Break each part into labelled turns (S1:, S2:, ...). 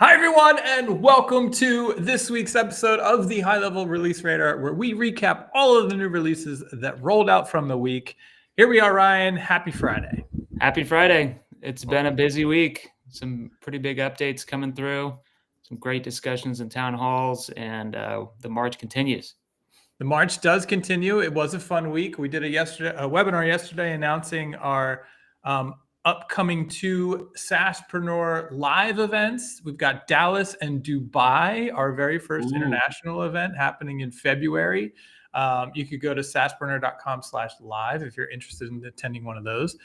S1: Hi, everyone, and welcome to this week's episode of the High Level Release Radar, where we recap all of the new releases that rolled out from the week. Here we are, Ryan. Happy Friday.
S2: Happy Friday. It's been a busy week. Some pretty big updates coming through, some great discussions in town halls, and the march continues.
S1: The march does continue. It was a fun week. We did a webinar yesterday announcing our upcoming two SaaSpreneur live events. We've got Dallas and Dubai, our very first international event happening in February. You could go to SaaSpreneur.com/live if you're interested in attending one of those.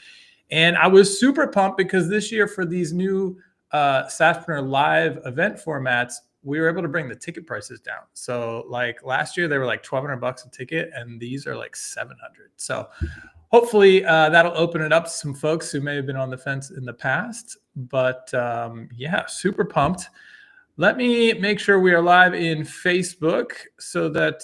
S1: And I was super pumped because this year for these new SaaSpreneur live event formats, we were able to bring the ticket prices down. So like last year, they were like $1,200 a ticket, and these are like $700. So hopefully that'll open it up to some folks who may have been on the fence in the past. But yeah, super pumped. Let me make sure we are live in Facebook so that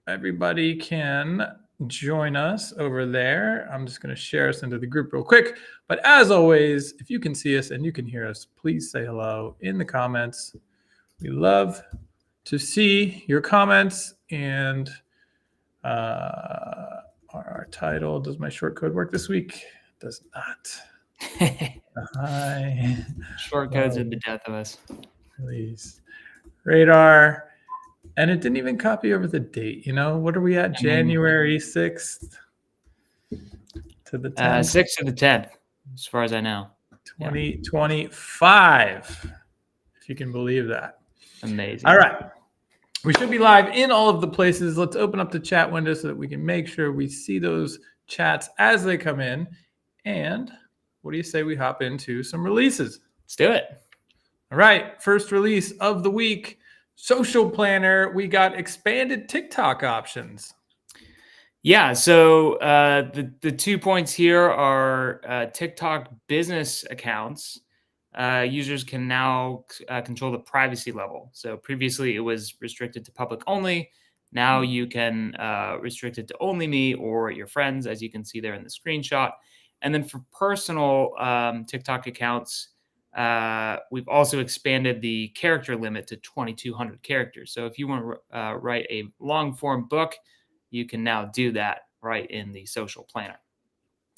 S1: everybody can join us over there. I'm just going to share us into the group real quick. But as always, if you can see us and you can hear us, please say hello in the comments. We love to see your comments. And our title, does my short code work this week? It does not. Hi.
S2: Short codes are the death of us.
S1: Release radar. And it didn't even copy over the date. You know, what are we at? January 6th to the 10th?
S2: 6th to the 10th, as far as I know.
S1: 2025, if you can believe that.
S2: Amazing.
S1: All right. We should be live in all of the places. Let's open up the chat window so that we can make sure we see those chats as they come in. And what do you say we hop into some releases?
S2: Let's do it.
S1: All right. First release of the week. Social Planner, we got expanded TikTok options.
S2: Yeah, so the 2 points here are TikTok business accounts. Users can now control the privacy level. So previously it was restricted to public only. Now you can restrict it to only me or your friends, as you can see there in the screenshot. And then for personal TikTok accounts, we've also expanded the character limit to 2,200 characters. So if you want to write a long form book, you can now do that right in the Social Planner.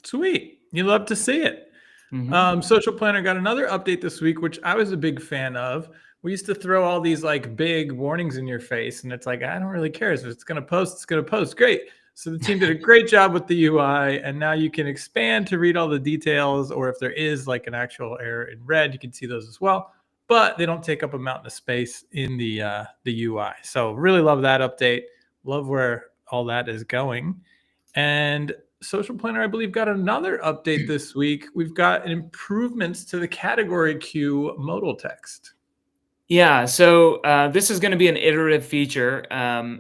S1: Sweet. You love to see it.
S2: Mm-hmm.
S1: Social Planner got another update this week, which I was a big fan of. We used to throw all these like big warnings in your face, and it's like, I don't really care. If it's going to post, it's going to post. Great. So the team did a great job with the UI, and now you can expand to read all the details, or if there is like an actual error in red, you can see those as well. But they don't take up a mountain of space in the UI. So really love that update. Love where all that is going. And Social Planner, I believe, got another update this week. We've got improvements to the category queue modal text.
S2: Yeah, so this is going to be an iterative feature.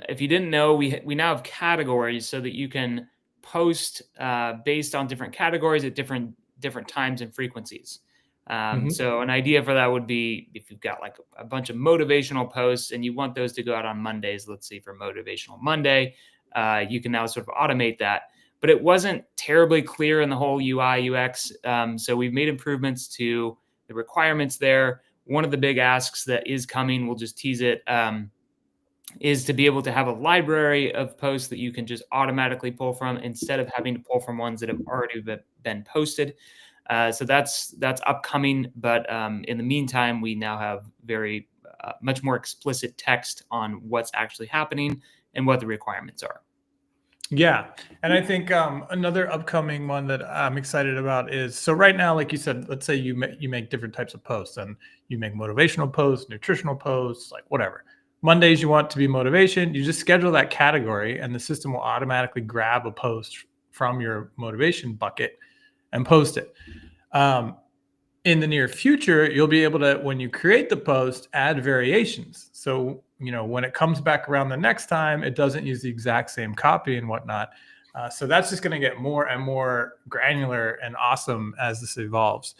S2: If you didn't know, we now have categories so that you can post based on different categories at different times and frequencies. So an idea for that would be if you've got like a bunch of motivational posts and you want those to go out on Mondays, let's see for Motivational Monday, you can now sort of automate that. But it wasn't terribly clear in the whole UI, UX. So we've made improvements to the requirements there. One of the big asks that is coming, we'll just tease it, is to be able to have a library of posts that you can just automatically pull from instead of having to pull from ones that have already been posted. So that's upcoming. But in the meantime, we now have very much more explicit text on what's actually happening and what the requirements are.
S1: Yeah. And I think another upcoming one that I'm excited about is, so right now, like you said, let's say you make different types of posts, and you make motivational posts, nutritional posts, like whatever. Mondays, you want to be motivation. You just schedule that category, and the system will automatically grab a post from your motivation bucket and post it. In the near future, you'll be able to, when you create the post, add variations. So, when it comes back around the next time, it doesn't use the exact same copy and whatnot. So that's just going to get more and more granular and awesome as this evolves.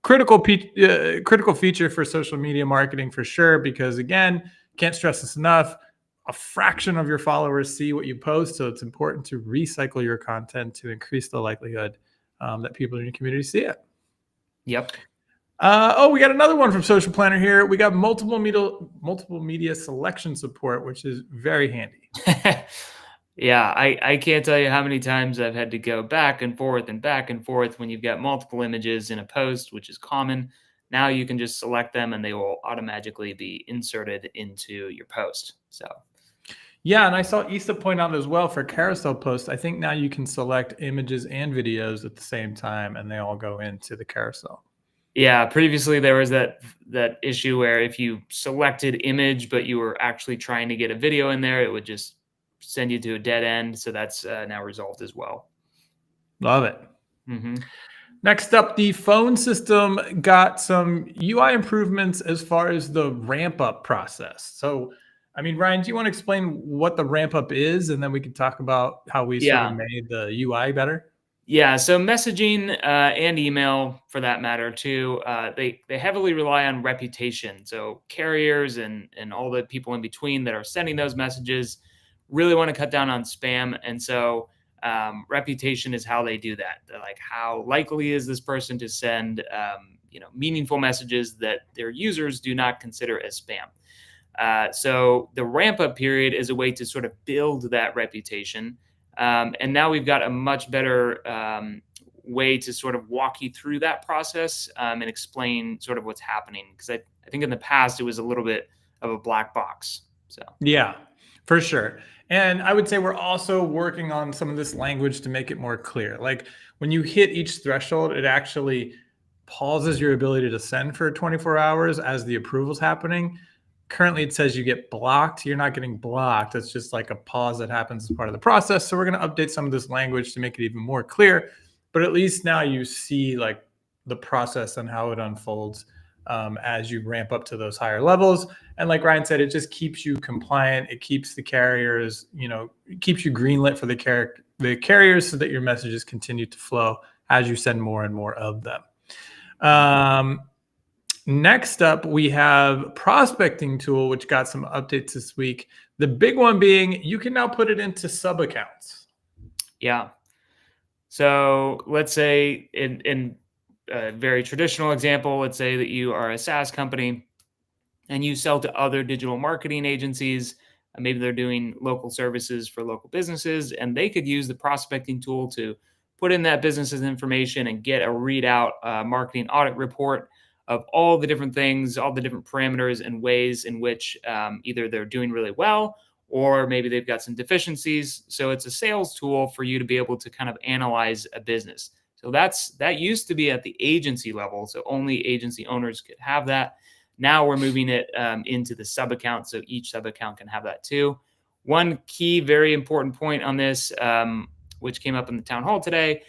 S1: Critical feature for social media marketing for sure, because again, can't stress this enough. A fraction of your followers see what you post. So it's important to recycle your content to increase the likelihood that people in your community see it.
S2: Yep.
S1: Oh, we got another one from Social Planner here. We got multiple media selection support, which is very handy.
S2: Yeah, I can't tell you how many times I've had to go back and forth when you've got multiple images in a post, which is common. Now you can just select them and they will automatically be inserted into your post. So
S1: Yeah, and I saw Issa point out as well for carousel posts. I think now you can select images and videos at the same time, and they all go into the carousel.
S2: yeah, previously there was that issue where if you selected image but you were actually trying to get a video in there, it would just send you to a dead end. So that's now resolved as well.
S1: Love it.
S2: Hmm.
S1: Next up, the phone system got some UI improvements as far as the ramp up process. So, I mean, Ryan, do you want to explain what the ramp up is? And then we can talk about how we sort of
S2: Yeah.
S1: made the UI better.
S2: Yeah, so messaging and email, for that matter, too, they heavily rely on reputation. So carriers and all the people in between that are sending those messages really want to cut down on spam, and so reputation is how they do that. They're like, how likely is this person to send meaningful messages that their users do not consider as spam? So the ramp up period is a way to sort of build that reputation. And now we've got a much better way to sort of walk you through that process and explain sort of what's happening. Because I think in the past it was a little bit of a black box. So,
S1: Yeah, for sure. And I would say we're also working on some of this language to make it more clear. Like when you hit each threshold, it actually pauses your ability to send for 24 hours as the approval's happening. Currently, it says you get blocked. You're not getting blocked. It's just like a pause that happens as part of the process. So we're going to update some of this language to make it even more clear. But at least now you see like the process and how it unfolds as you ramp up to those higher levels. And like Ryan said, it just keeps you compliant. It keeps the carriers, it keeps you greenlit for the carriers so that your messages continue to flow as you send more and more of them. Next up, we have prospecting tool, which got some updates this week. The big one being you can now put it into sub accounts.
S2: yeah. So let's say in a very traditional example, let's say that you are a SaaS company and you sell to other digital marketing agencies. Maybe they're doing local services for local businesses, and they could use the prospecting tool to put in that business's information and get a readout marketing audit report of all the different things, all the different parameters and ways in which either they're doing really well or maybe they've got some deficiencies. So it's a sales tool for you to be able to kind of analyze a business. So that used to be at the agency level. So only agency owners could have that. Now we're moving it into the sub account, so each sub account can have that too. One key, very important point on this, which came up in the town hall today,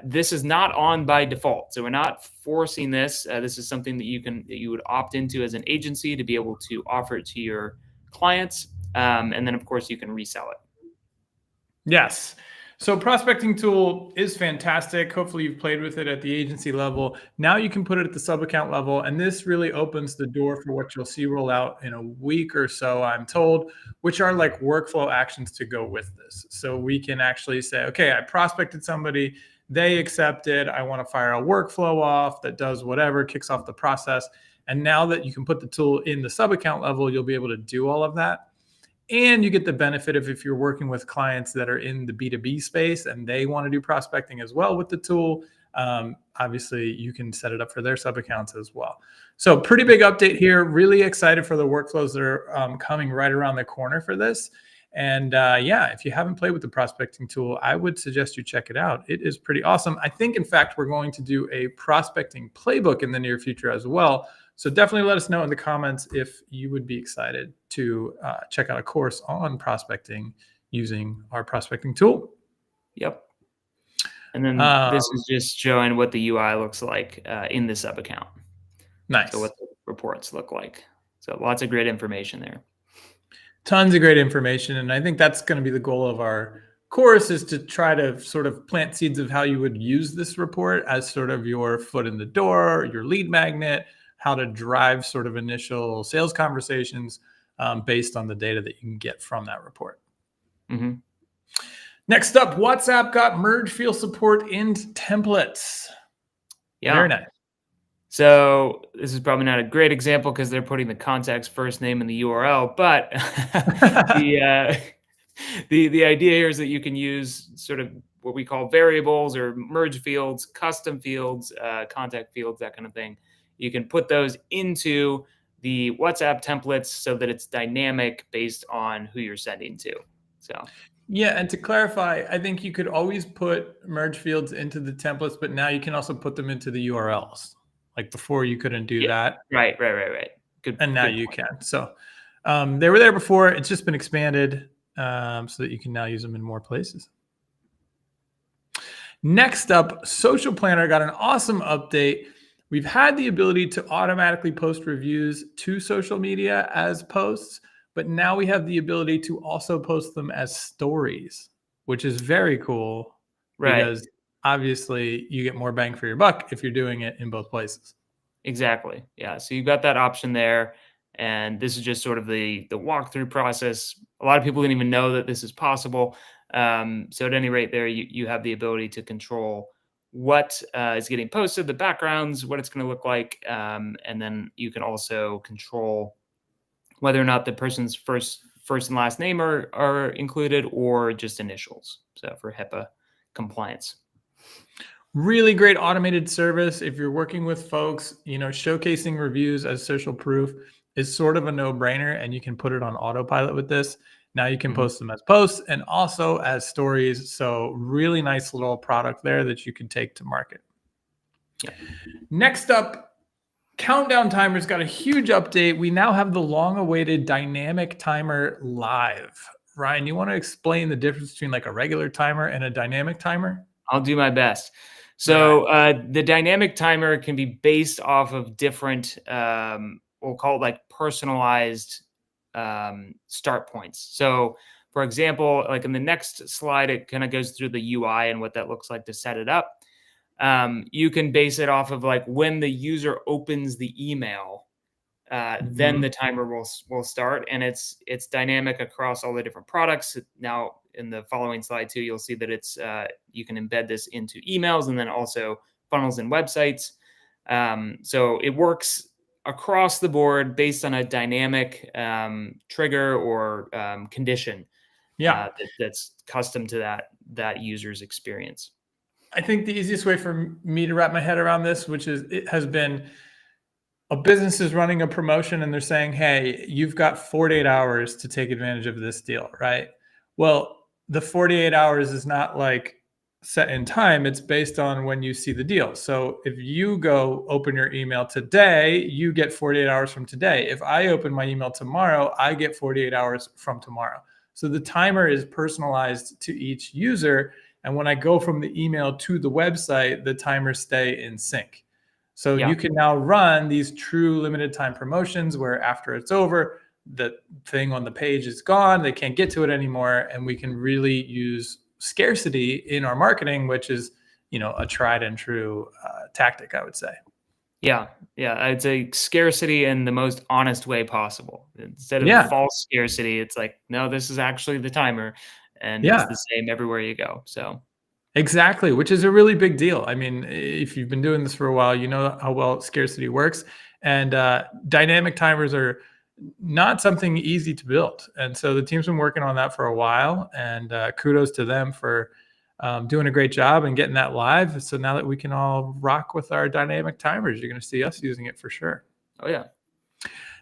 S2: this is not on by default. So we're not forcing this. This is something that you would opt into as an agency to be able to offer it to your clients, and then of course you can resell it.
S1: Yes. So prospecting tool is fantastic. Hopefully you've played with it at the agency level. Now you can put it at the sub account level. And this really opens the door for what you'll see roll out in a week or so, I'm told, which are like workflow actions to go with this. So we can actually say, okay, I prospected somebody, they accepted, I want to fire a workflow off that does whatever, kicks off the process. And now that you can put the tool in the sub account level, you'll be able to do all of that. And you get the benefit of if you're working with clients that are in the B2B space and they want to do prospecting as well with the tool, obviously you can set it up for their sub accounts as well. So pretty big update here. Really excited for the workflows that are coming right around the corner for this. And yeah, if you haven't played with the prospecting tool, I would suggest you check it out. It is pretty awesome. I think, in fact, we're going to do a prospecting playbook in the near future as well. So definitely let us know in the comments if you would be excited to check out a course on prospecting using our prospecting tool.
S2: Yep. And then this is just showing what the UI looks like in the sub account.
S1: Nice.
S2: So what the reports look like. So lots of great information there.
S1: Tons of great information. And I think that's going to be the goal of our course, is to try to sort of plant seeds of how you would use this report as sort of your foot in the door, your lead magnet, how to drive sort of initial sales conversations based on the data that you can get from that report.
S2: Mm-hmm.
S1: Next up, WhatsApp got merge field support in templates.
S2: Yeah.
S1: Very nice.
S2: So this is probably not a great example because they're putting the contact's first name in the URL, but the the idea here is that you can use sort of what we call variables or merge fields, custom fields, contact fields, that kind of thing. You can put those into the WhatsApp templates so that it's dynamic based on who you're sending to. So
S1: Yeah, and to clarify, I think you could always put merge fields into the templates, but now you can also put them into the URLs. Like before, you couldn't do
S2: yeah,
S1: that,
S2: right.
S1: and now
S2: Good
S1: you
S2: point.
S1: can. So they were there before. It's just been expanded so that you can now use them in more places. Next up, Social Planner got an awesome update. We've had the ability to automatically post reviews to social media as posts, but now we have the ability to also post them as stories, which is very cool
S2: Right.
S1: because obviously you get more bang for your buck if you're doing it in both places.
S2: Exactly. Yeah. So you've got that option there. And this is just sort of the walkthrough process. A lot of people didn't even know that this is possible. So at any rate, there you have the ability to control what is getting posted, the backgrounds, what it's going to look like, and then you can also control whether or not the person's first and last name are included or just initials. So for HIPAA compliance.
S1: Really great automated service. If you're working with folks, showcasing reviews as social proof is sort of a no-brainer, and you can put it on autopilot with this. Now you can
S2: Mhm.
S1: post them as posts and also as stories. So really nice little product there that you can take to market.
S2: Yeah.
S1: Next up, Countdown Timer's got a huge update. We now have the long-awaited dynamic timer live. Ryan, you want to explain the difference between like a regular timer and a dynamic timer?
S2: I'll do my best.
S1: All right.
S2: So the dynamic timer can be based off of different, we'll call it like personalized start points. So, for example, like in the next slide, it kind of goes through the UI and what that looks like to set it up. You can base it off of like when the user opens the email, then the
S1: Mhm.
S2: timer will start, and it's dynamic across all the different products. Now, in the following slide too, you'll see that it's you can embed this into emails and then also funnels and websites. So it works across the board based on a dynamic trigger or condition
S1: Yeah.
S2: that's custom to that user's experience.
S1: I think the easiest way for me to wrap my head around this, which is it has been a business is running a promotion and they're saying, hey, you've got 48 hours to take advantage of this deal, right? Well, the 48 hours is not like set in time, it's based on when you see the deal. So if you go open your email today, you get 48 hours from today. If I open my email tomorrow, I get 48 hours from tomorrow. So the timer is personalized to each user. And when I go from the email to the website, the timers stay in sync. So
S2: Yeah.
S1: you can now run these true limited time promotions where after it's over, the thing on the page is gone. They can't get to it anymore. And we can really use scarcity in our marketing, which is, a tried and true tactic, I would say.
S2: Yeah, I'd say scarcity in the most honest way possible. Instead of
S1: Yeah.
S2: false scarcity, it's like, no, this is actually the timer, and it's
S1: Yeah.
S2: the same everywhere you go. So,
S1: Exactly, which is a really big deal. I mean, if you've been doing this for a while, you know how well scarcity works. And dynamic timers are not something easy to build. And so the team's been working on that for a while. And kudos to them for doing a great job and getting that live. So now that we can all rock with our dynamic timers, you're going to see us using it for sure.
S2: oh yeah,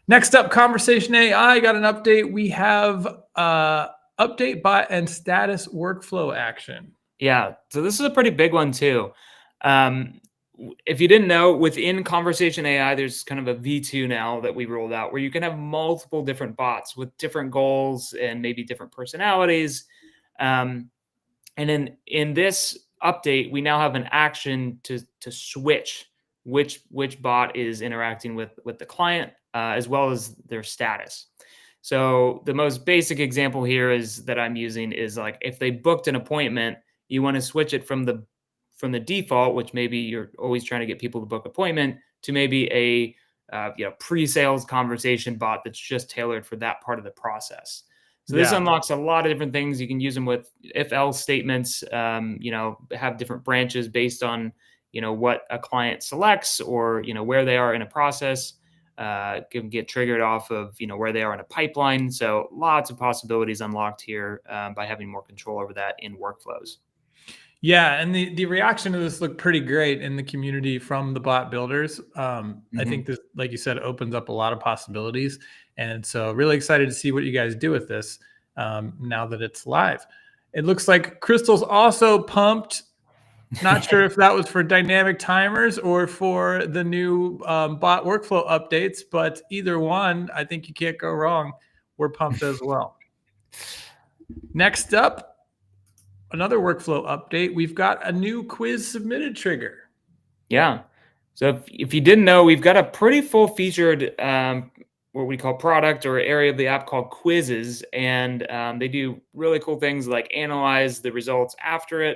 S1: Next up, Conversation AI got an update. We have update bot and status workflow action.
S2: yeah. So this is a pretty big one too. Um, if you didn't know, within Conversation AI, there's kind of a V2 now that we rolled out where you can have multiple different bots with different goals and maybe different personalities. Um, And in this update, we now have an action to switch which bot is interacting with the client as well as their status. So the most basic example here is that I'm using is like if they booked an appointment, you want to switch it from the default, which maybe you're always trying to get people to book appointment, to maybe a pre-sales conversation bot that's just tailored for that part of the process. So this
S1: Yeah.
S2: unlocks a lot of different things. You can use them with if else statements. Have different branches based on what a client selects, or where they are in a process. Can get triggered off of where they are in a pipeline. So lots of possibilities unlocked here by having more control over that in workflows.
S1: Yeah, and the reaction to this looked pretty great in the community from the bot builders. I think this, like you said, opens up a lot of possibilities, and so really excited to see what you guys do with this now that it's live. It looks like Crystal's also pumped. Not sure if that was for dynamic timers or for the new bot workflow updates, but either one, I think you can't go wrong. We're pumped as well. Next up, another workflow update. We've got a new quiz submitted trigger.
S2: Yeah. So if you didn't know, we've got a pretty full-featured what we call product or area of the app called quizzes, and they do really cool things like analyze the results after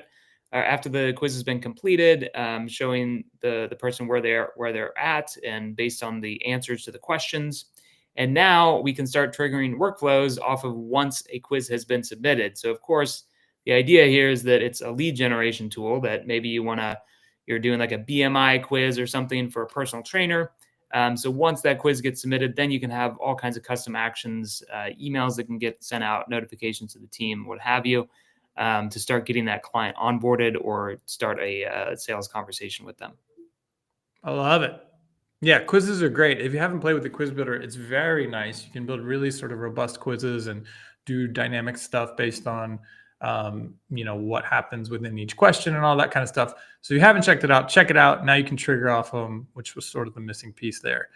S2: the quiz has been completed, showing the person where they're at, and based on the answers to the questions. And now we can start triggering workflows off of once a quiz has been submitted. So of course, the idea here is that it's a lead generation tool that maybe you're doing like a BMI quiz or something for a personal trainer. So once that quiz gets submitted, then you can have all kinds of custom actions, emails that can get sent out, notifications to the team, what have you, to start getting that client onboarded or start a sales conversation with them.
S1: I love it. Yeah, quizzes are great. If you haven't played with the quiz builder, it's very nice. You can build really sort of robust quizzes and do dynamic stuff based on what happens within each question and all that kind of stuff. So if you haven't checked it out, check it out. Now you can trigger off them, which was sort of the missing piece there.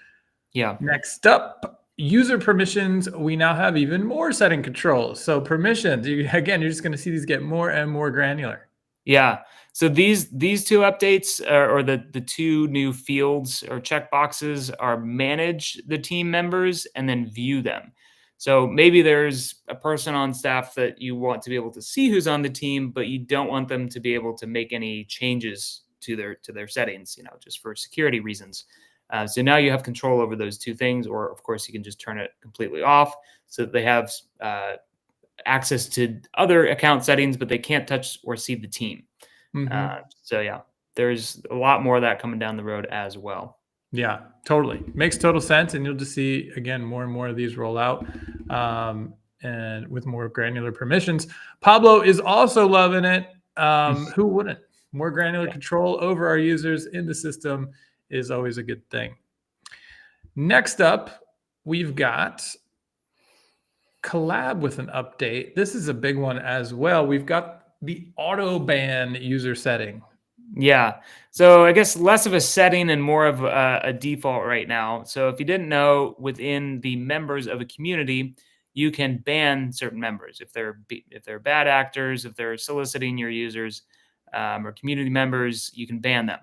S2: Yeah.
S1: Next up, user permissions. We now have even more setting controls. So permissions, again, you're just going to see these get more and more granular.
S2: Yeah. So these two updates or the two new fields or checkboxes are manage the team members and then view them. So maybe there's a person on staff that you want to be able to see who's on the team, but you don't want them to be able to make any changes to their settings, just for security reasons. So now you have control over those two things, or of course you can just turn it completely off so that they have access to other account settings, but they can't touch or see the team. So yeah, there's a lot more of that coming down the road as well.
S1: Yeah, totally. Makes total sense. And you'll just see, again, more and more of these roll out and with more granular permissions. Pablo is also loving it. Who wouldn't? More granular control over our users in the system is always a good thing. Next up, we've got Kollab with an update. This is a big one as well. We've got the auto ban user setting.
S2: Yeah. So I guess less of a setting and more of a default right now. So if you didn't know, within the members of a community, you can ban certain members if they're bad actors, if they're soliciting your users or community members, you can ban them.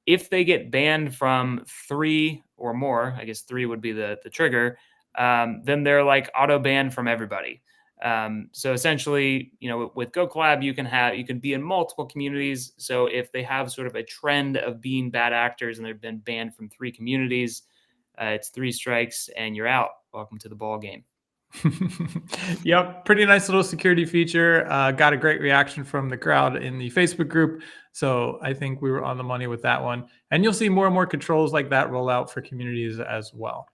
S2: If they get banned from 3 or more, I guess 3 would be the trigger, then they're like auto banned from everybody. So essentially, with Kollab, you can be in multiple communities. So if they have sort of a trend of being bad actors and they've been banned from 3 communities, it's 3 strikes and you're out. Welcome to the ball game.
S1: Yep, pretty nice little security feature. Got a great reaction from the crowd in the Facebook group. So I think we were on the money with that one. And you'll see more and more controls like that roll out for communities as well.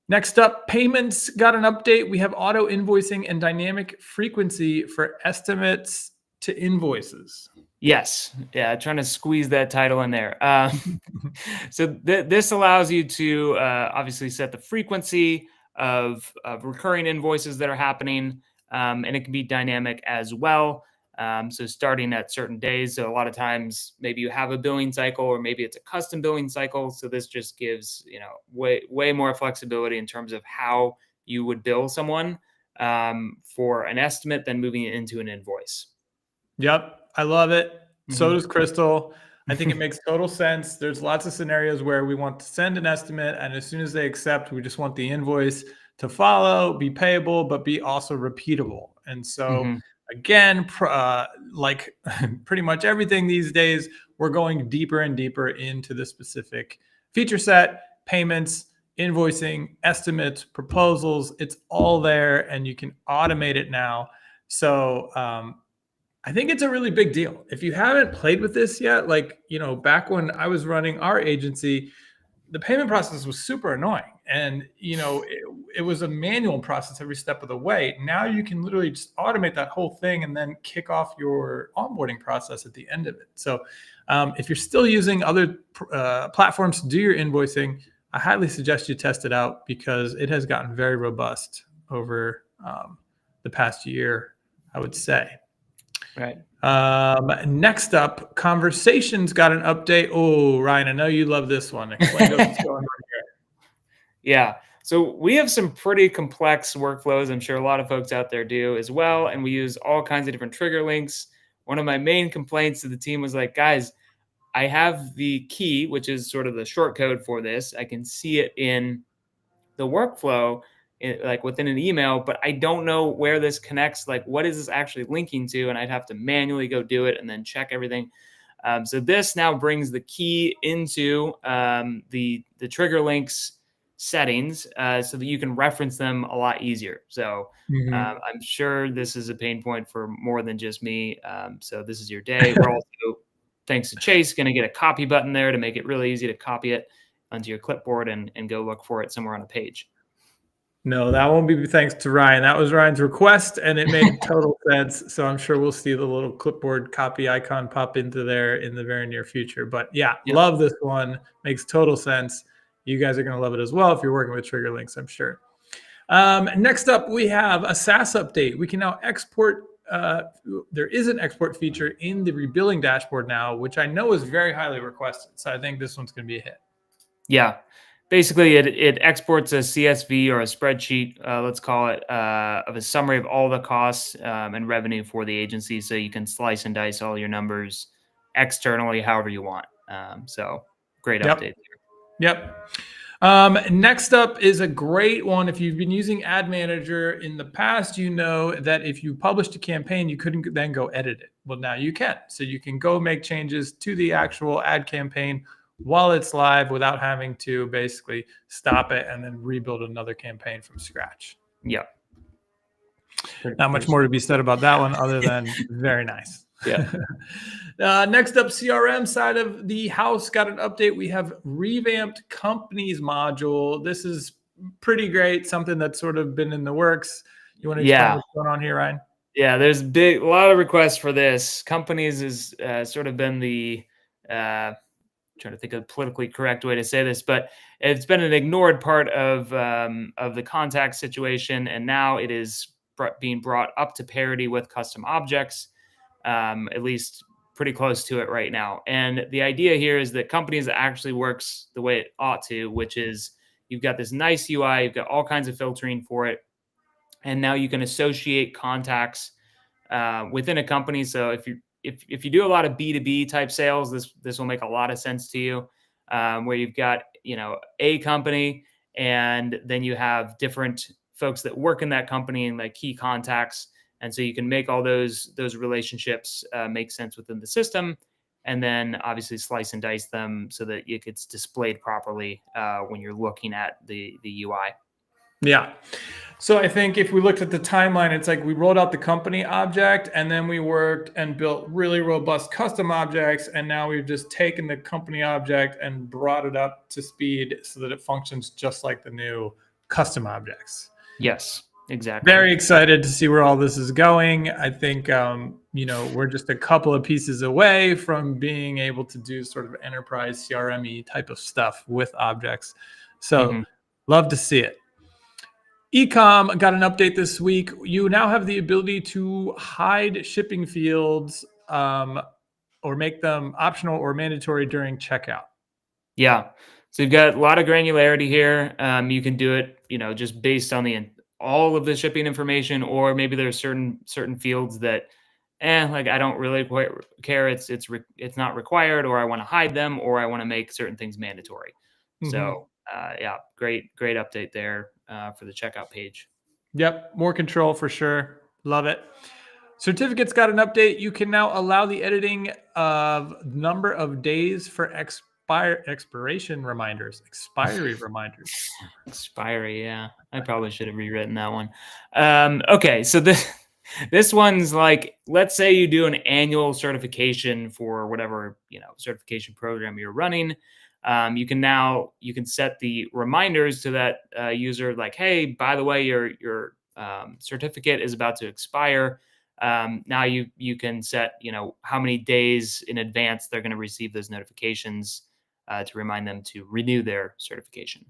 S1: Next up, payments got an update. We have auto invoicing and dynamic frequency for estimates to invoices.
S2: Yes. Yeah. Trying to squeeze that title in there. So this allows you to obviously set the frequency of recurring invoices that are happening. And it can be dynamic as well. So starting at certain days. So a lot of times maybe you have a billing cycle or maybe it's a custom billing cycle. So this just gives, way more flexibility in terms of how you would bill someone for an estimate than moving it into an invoice.
S1: Yep. I love it. So does Crystal. I think it makes total sense. There's lots of scenarios where we want to send an estimate, and as soon as they accept, we just want the invoice to follow, be payable, but be also repeatable. And so again, like pretty much everything these days, we're going deeper and deeper into the specific feature set, payments, invoicing, estimates, proposals. It's all there, and you can automate it now. So I think it's a really big deal. If you haven't played with this yet, like, back when I was running our agency, the payment process was super annoying. And, it was a manual process every step of the way. Now you can literally just automate that whole thing and then kick off your onboarding process at the end of it. So if you're still using other platforms to do your invoicing, I highly suggest you test it out because it has gotten very robust over the past year, I would say.
S2: Right.
S1: Next up, Conversations got an update. Oh, Ryan, I know you love this one. Explain to us what's going on here.
S2: Yeah. So we have some pretty complex workflows. I'm sure a lot of folks out there do as well. And we use all kinds of different trigger links. One of my main complaints to the team was like, guys, I have the key, which is sort of the short code for this. I can see it in the workflow, like within an email, but I don't know where this connects. Like, what is this actually linking to? And I'd have to manually go do it and then check everything. So this now brings the key into the trigger links settings so that you can reference them a lot easier. So I'm sure this is a pain point for more than just me. So this is your day. We're also, thanks to Chase, going to get a copy button there to make it really easy to copy it onto your clipboard and go look for it somewhere on a page.
S1: No, that won't be thanks to Ryan. That was Ryan's request, and it made total sense. So I'm sure we'll see the little clipboard copy icon pop into there in the very near future. But yeah, love this one. Makes total sense. You guys are going to love it as well if you're working with trigger links, I'm sure. Next up, we have a SaaS update. We can now export. There is an export feature in the rebilling dashboard now, which I know is very highly requested. So I think this one's going to be a hit.
S2: Yeah. Basically, it exports a CSV or a spreadsheet, let's call it, of a summary of all the costs and revenue for the agency, so you can slice and dice all your numbers externally however you want. So great update there.
S1: Yep. Next up is a great one. If you've been using Ad Manager in the past, you know that if you published a campaign, you couldn't then go edit it. Well, now you can. So you can go make changes to the actual ad campaign while it's live without having to basically stop it and then rebuild another campaign from scratch.
S2: Yeah.
S1: Not much more to be said about that one other than very nice.
S2: Yeah.
S1: Next up, CRM side of the house got an update. We have revamped companies module. This is pretty great. Something that's sort of been in the works. You want to explain what's going on here, Ryan?
S2: Yeah, there's a lot of requests for this. Companies has sort of been the trying to think of the politically correct way to say this, but it's been an ignored part of the contact situation, and now it is being brought up to parity with custom objects, at least pretty close to it right now. And the idea here is that companies actually works the way it ought to, which is you've got this nice UI, you've got all kinds of filtering for it, and now you can associate contacts within a company. So if you do a lot of B2B type sales, this will make a lot of sense to you, where you've got, a company and then you have different folks that work in that company and like key contacts. And so you can make all those relationships make sense within the system, and then obviously slice and dice them so that it gets displayed properly when you're looking at the UI.
S1: Yeah. So I think if we looked at the timeline, it's like we rolled out the company object and then we worked and built really robust custom objects. And now we've just taken the company object and brought it up to speed so that it functions just like the new custom objects.
S2: Yes, exactly.
S1: Very excited to see where all this is going. I think, we're just a couple of pieces away from being able to do sort of enterprise CRM-y type of stuff with objects. So love to see it. Ecom got an update this week. You now have the ability to hide shipping fields or make them optional or mandatory during checkout.
S2: Yeah. So you've got a lot of granularity here. You can do it, just based on all of the shipping information, or maybe there's certain fields that, I don't really quite care. It's not required, or I want to hide them, or I want to make certain things mandatory. So great update there for the checkout page.
S1: Yep, more control for sure. Love it. Certificates got an update. You can now allow the editing of number of days for expiry reminders.
S2: Expiry, yeah. I probably should have rewritten that one. Okay, so This one's like, let's say you do an annual certification for whatever, certification program you're running. You can set the reminders to that user, like, hey, by the way, your certificate is about to expire. Now you can set, how many days in advance they're going to receive those notifications to remind them to renew their certification.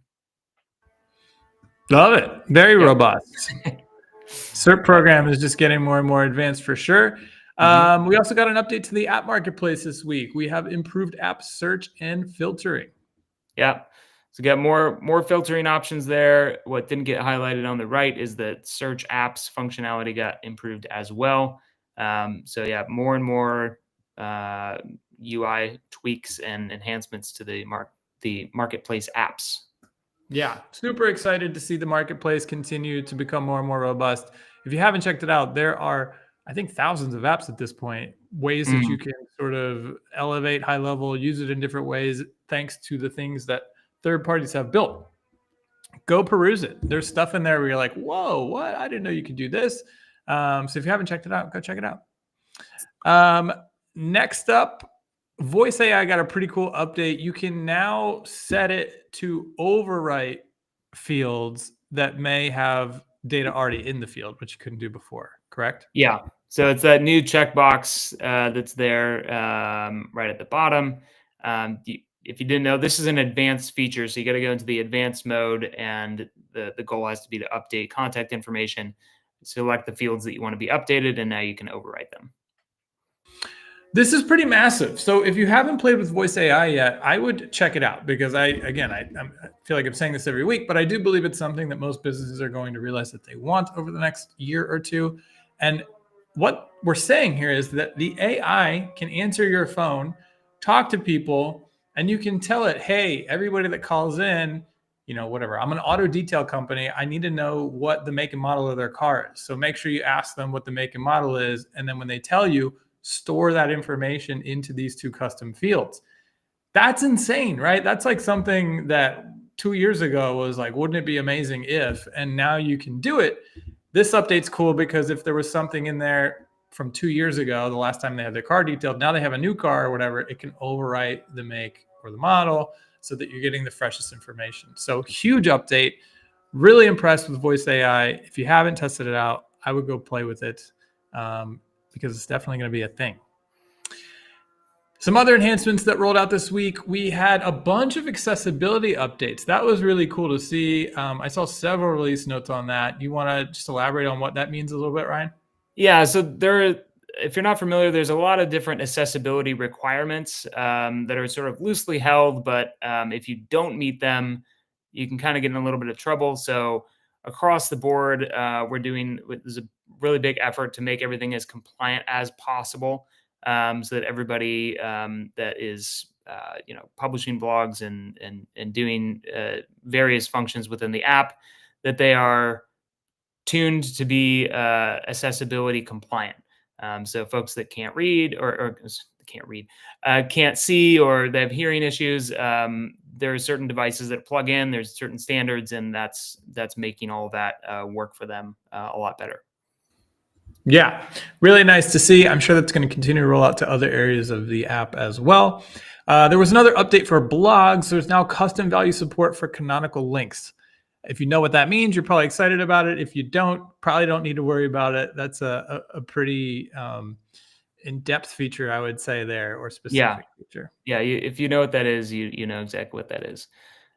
S1: Love it. Very
S2: Yep.
S1: robust. CERT program is just getting more and more advanced for sure. We also got an update to the app marketplace this week. We have improved app search and filtering.
S2: Yeah. So got more filtering options there. What didn't get highlighted on the right is that search apps functionality got improved as well. So yeah, more and more UI tweaks and enhancements to the marketplace apps.
S1: Yeah, super excited to see the marketplace continue to become more and more robust. If you haven't checked it out, there are, I think, thousands of apps at this point, ways that you can sort of elevate HighLevel, use it in different ways, thanks to the things that third parties have built. Go peruse it. There's stuff in there where you're like, whoa, what? I didn't know you could do this. So if you haven't checked it out, go check it out. Next up, Voice AI got a pretty cool update. You can now set it to overwrite fields that may have data already in the field, which you couldn't do before, correct?
S2: Yeah. So it's that new checkbox that's there right at the bottom. If you didn't know, this is an advanced feature. So you got to go into the advanced mode, and the goal has to be to update contact information. Select the fields that you want to be updated, and now you can overwrite them.
S1: This is pretty massive. So if you haven't played with Voice AI yet, I would check it out, because I feel like I'm saying this every week, but I do believe it's something that most businesses are going to realize that they want over the next year or two. And what we're saying here is that the AI can answer your phone, talk to people, and you can tell it, hey, everybody that calls in, whatever, I'm an auto detail company, I need to know what the make and model of their car is. So make sure you ask them what the make and model is. And then when they tell you, store that information into these two custom fields. That's insane, right? That's like something that 2 years ago was like, wouldn't it be amazing if, and now you can do it. This update's cool because if there was something in there from 2 years ago, the last time they had their car detailed, now they have a new car or whatever, it can overwrite the make or the model so that you're getting the freshest information. So huge update. Really impressed with Voice AI. If you haven't tested it out, I would go play with it. Because it's definitely going to be a thing. Some other enhancements that rolled out this week, we had a bunch of accessibility updates. That was really cool to see. I saw several release notes on that. You want to just elaborate on what that means a little bit, Ryan?
S2: Yeah, so if you're not familiar, there's a lot of different accessibility requirements that are sort of loosely held, but if you don't meet them, you can kind of get in a little bit of trouble. So across the board, there's a really big effort to make everything as compliant as possible, so that everybody that is publishing blogs and doing various functions within the app, that they are tuned to be accessibility compliant. So folks that can't read or can't see, or they have hearing issues, there are certain devices that plug in, there's certain standards, and that's making all of that work for them a lot better.
S1: Yeah, really nice to see. I'm sure that's going to continue to roll out to other areas of the app as well. There was another update for blogs. There's now custom value support for canonical links. If you know what that means, you're probably excited about it. If you don't, probably don't need to worry about it. That's a pretty in-depth feature, I would say there, or specific feature.
S2: Yeah, if you know what that is, you know exactly what that is.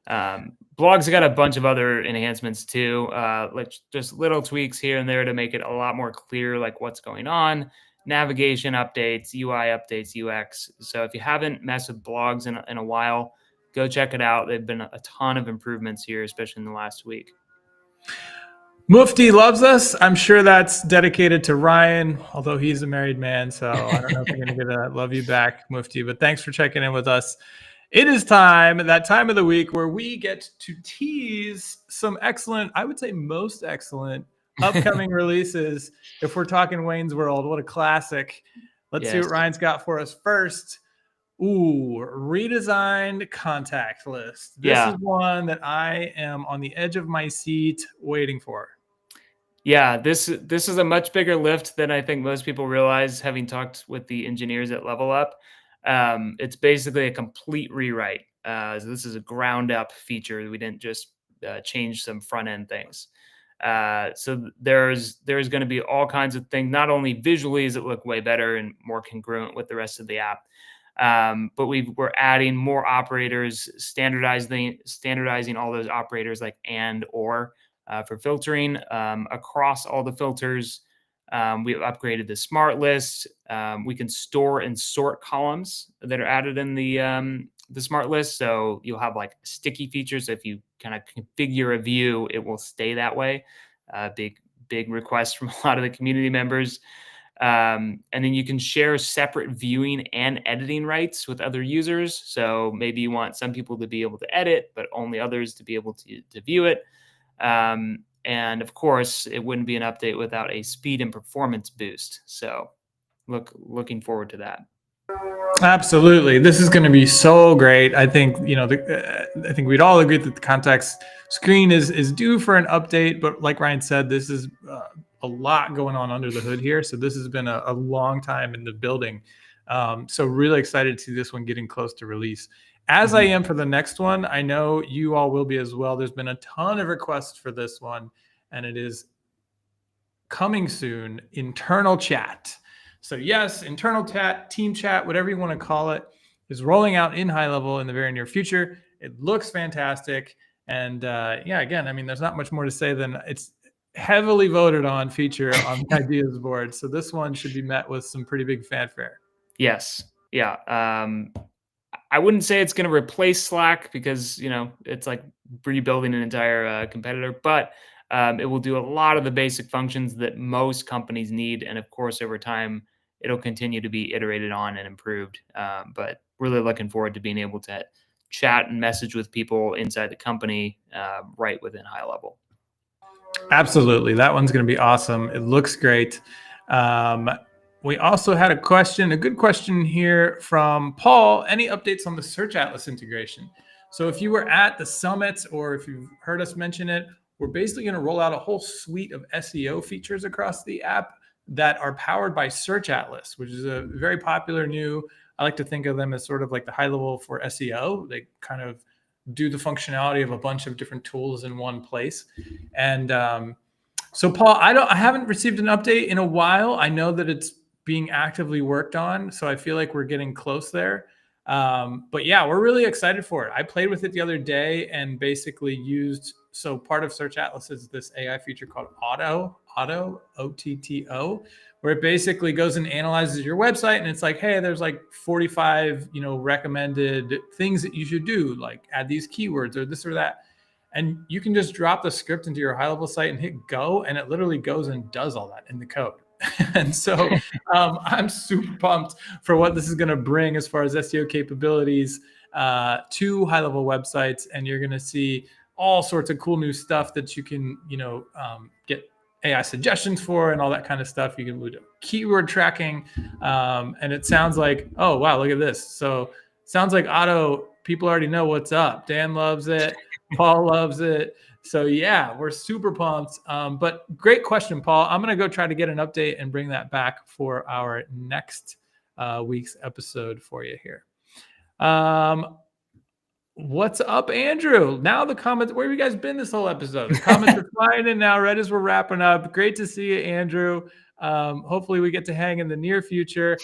S2: Blogs have got a bunch of other enhancements too, like just little tweaks here and there to make it a lot more clear, like what's going on, navigation updates, UI updates, UX. So if you haven't messed with blogs in a while, go check it out. They've been a ton of improvements here, especially in the last week.
S1: Mufti loves us. I'm sure that's dedicated to Ryan, although he's a married man. So I don't know if you're going to get a love you back, Mufti, but thanks for checking in with us. It is that time of the week where we get to tease some excellent, I would say most excellent upcoming releases. If we're talking Wayne's World, what a classic. Let's see what Ryan's got for us first. Ooh, redesigned contact list. This is one that I am on the edge of my seat waiting for.
S2: Yeah, this is a much bigger lift than I think most people realize, having talked with the engineers at Level Up. It's basically a complete rewrite. So this is a ground up feature. We didn't just change some front end things. So there's going to be all kinds of things. Not only visually does it look way better and more congruent with the rest of the app, but we're adding more operators, standardizing all those operators like and or for filtering across all the filters. We've upgraded the smart list. We can store and sort columns that are added in the smart list. So you'll have like sticky features. If you kind of configure a view, it will stay that way. Big request from a lot of the community members. And then you can share separate viewing and editing rights with other users. So maybe you want some people to be able to edit, but only others to be able to view it. And of course, it wouldn't be an update without a speed and performance boost. So looking forward to that.
S1: Absolutely. This is going to be so great. I think, I think we'd all agree that the context screen is due for an update, but like Ryan said, this is a lot going on under the hood here. So this has been a long time in the building. So really excited to see this one getting close to release. As I am for the next one, I know you all will be as well. There's been a ton of requests for this one, and it is coming soon, internal chat. So yes, internal chat, team chat, whatever you want to call it, is rolling out in HighLevel in the very near future. It looks fantastic. And yeah, again, I mean, there's not much more to say than it's heavily voted on feature on the ideas board. So this one should be met with some pretty big fanfare.
S2: Yes. Yeah. I wouldn't say it's going to replace Slack because, it's like rebuilding an entire competitor, but it will do a lot of the basic functions that most companies need. And of course, over time, it'll continue to be iterated on and improved. But really looking forward to being able to chat and message with people inside the company right within HighLevel.
S1: Absolutely. That one's going to be awesome. It looks great. We also had a good question here from Paul. Any updates on the Search Atlas integration? So if you were at the summits or if you've heard us mention it, we're basically going to roll out a whole suite of SEO features across the app that are powered by Search Atlas, which is a very popular new, I like to think of them as sort of like the HighLevel for SEO. They kind of do the functionality of a bunch of different tools in one place. And so Paul, I haven't received an update in a while. I know that it's being actively worked on, so I feel like we're getting close there. But yeah, we're really excited for it. I played with it the other day and basically so part of Search Atlas is this AI feature called Otto, OTTO, where it basically goes and analyzes your website and it's like, hey, there's like 45, recommended things that you should do, like add these keywords or this or that. And you can just drop the script into your HighLevel site and hit go, and it literally goes and does all that in the code. And so I'm super pumped for what this is going to bring as far as SEO capabilities to HighLevel websites. And you're going to see all sorts of cool new stuff that you can, get AI suggestions for and all that kind of stuff. You can do keyword tracking. And it sounds like, oh, wow, look at this. So sounds like Otto, people already know what's up. Dan loves it. Paul loves it. So yeah, we're super pumped. But great question, Paul. I'm going to go try to get an update and bring that back for our next week's episode for you here. What's up, Andrew? Now the comments, where have you guys been this whole episode? The comments are flying in now right as we're wrapping up. Great to see you, Andrew. Hopefully we get to hang in the near future.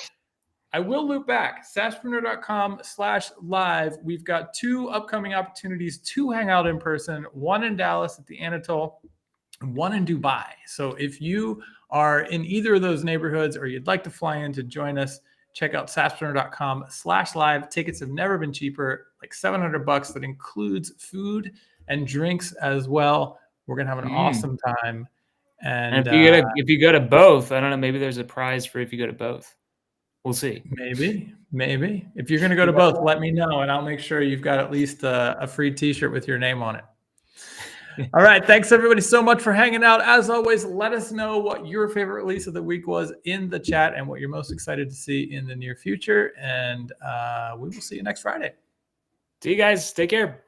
S1: I will loop back, SaaSpreneur.com/live. We've got 2 upcoming opportunities to hang out in person, one in Dallas at the Anatole, one in Dubai. So if you are in either of those neighborhoods or you'd like to fly in to join us, check out SaaSpreneur.com/live. Tickets have never been cheaper, like $700. That includes food and drinks as well. We're going to have an awesome time.
S2: And if you go to both, I don't know, maybe there's a prize for if you go to both. We'll see.
S1: Maybe. If you're going to go to both, let me know, and I'll make sure you've got at least a free t-shirt with your name on it. All right. Thanks, everybody, so much for hanging out. As always, let us know what your favorite release of the week was in the chat and what you're most excited to see in the near future. And we will see you next Friday.
S2: See you guys. Take care.